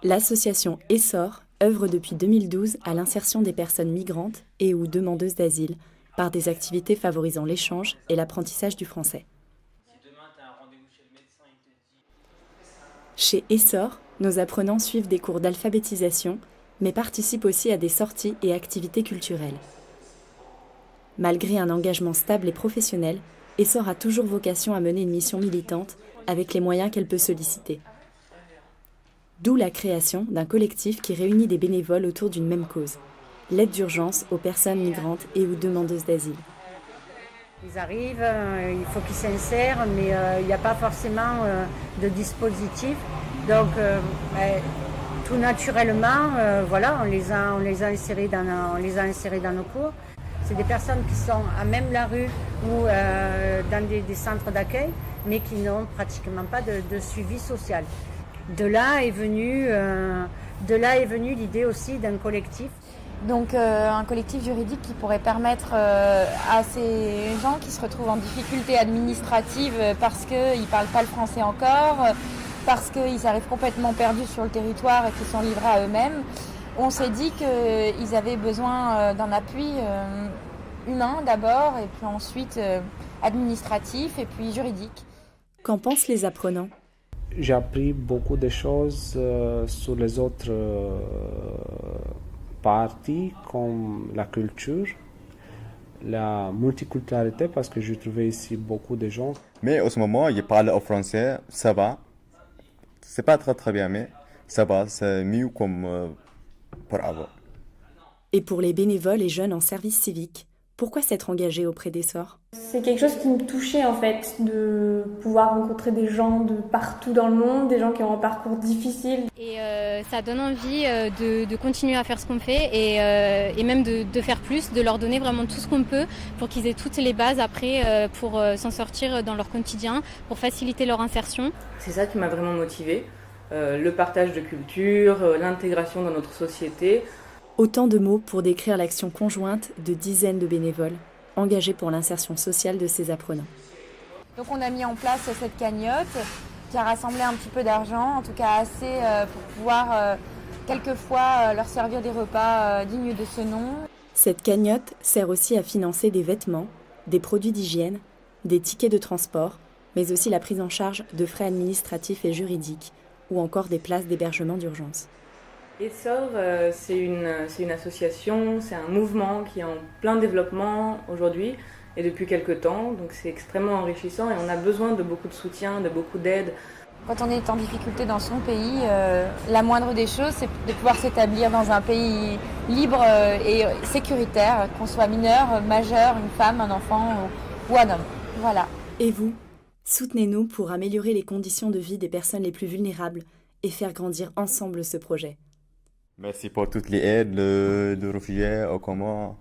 L'association Essor œuvre depuis 2012 à l'insertion des personnes migrantes et ou demandeuses d'asile par des activités favorisant l'échange et l'apprentissage du français. Chez Essor, nos apprenants suivent des cours d'alphabétisation, mais participent aussi à des sorties et activités culturelles. Malgré un engagement stable et professionnel, Essor a toujours vocation à mener une mission militante avec les moyens qu'elle peut solliciter. D'où la création d'un collectif qui réunit des bénévoles autour d'une même cause, l'aide d'urgence aux personnes migrantes et ou demandeuses d'asile. Ils arrivent, il faut qu'ils s'insèrent, mais il n'y a pas forcément de dispositif. Donc, tout naturellement, voilà, on les a insérés dans nos cours. C'est des personnes qui sont à même la rue ou dans des centres d'accueil, mais qui n'ont pratiquement pas de suivi social. De là est venue l'idée aussi d'un collectif. Donc un collectif juridique qui pourrait permettre à ces gens qui se retrouvent en difficulté administrative parce qu'ils ne parlent pas le français encore, parce qu'ils arrivent complètement perdus sur le territoire et qu'ils sont livrés à eux-mêmes. On s'est dit qu'ils avaient besoin d'un appui humain d'abord, et puis ensuite administratif, et puis juridique. Qu'en pensent les apprenants ? J'ai appris beaucoup de choses sur les autres parties, comme la culture, la multiculturalité, parce que j'ai trouvé ici beaucoup de gens. Mais en ce moment, ils parlent au français, ça va. C'est pas très très bien, mais ça va, c'est mieux comme pour avant. Et pour les bénévoles et jeunes en service civique, pourquoi s'être engagé auprès d'Essor ? C'est quelque chose qui me touchait en fait, de pouvoir rencontrer des gens de partout dans le monde, des gens qui ont un parcours difficile. Et ça donne envie de continuer à faire ce qu'on fait et même de faire plus, de leur donner vraiment tout ce qu'on peut pour qu'ils aient toutes les bases après pour s'en sortir dans leur quotidien, pour faciliter leur insertion. C'est ça qui m'a vraiment motivée, le partage de culture, l'intégration dans notre société. Autant de mots pour décrire l'action conjointe de dizaines de bénévoles engagés pour l'insertion sociale de ces apprenants. Donc on a mis en place cette cagnotte qui a rassemblé un petit peu d'argent, en tout cas assez pour pouvoir quelquefois leur servir des repas dignes de ce nom. Cette cagnotte sert aussi à financer des vêtements, des produits d'hygiène, des tickets de transport, mais aussi la prise en charge de frais administratifs et juridiques, ou encore des places d'hébergement d'urgence. Essor, c'est une association, c'est un mouvement qui est en plein développement aujourd'hui et depuis quelques temps, donc c'est extrêmement enrichissant et on a besoin de beaucoup de soutien, de beaucoup d'aide. Quand on est en difficulté dans son pays, la moindre des choses, c'est de pouvoir s'établir dans un pays libre et sécuritaire, qu'on soit mineur, majeur, une femme, un enfant ou un homme. Voilà. Et vous, soutenez-nous pour améliorer les conditions de vie des personnes les plus vulnérables et faire grandir ensemble ce projet. Merci pour toutes les aides de réfugiés au Comores.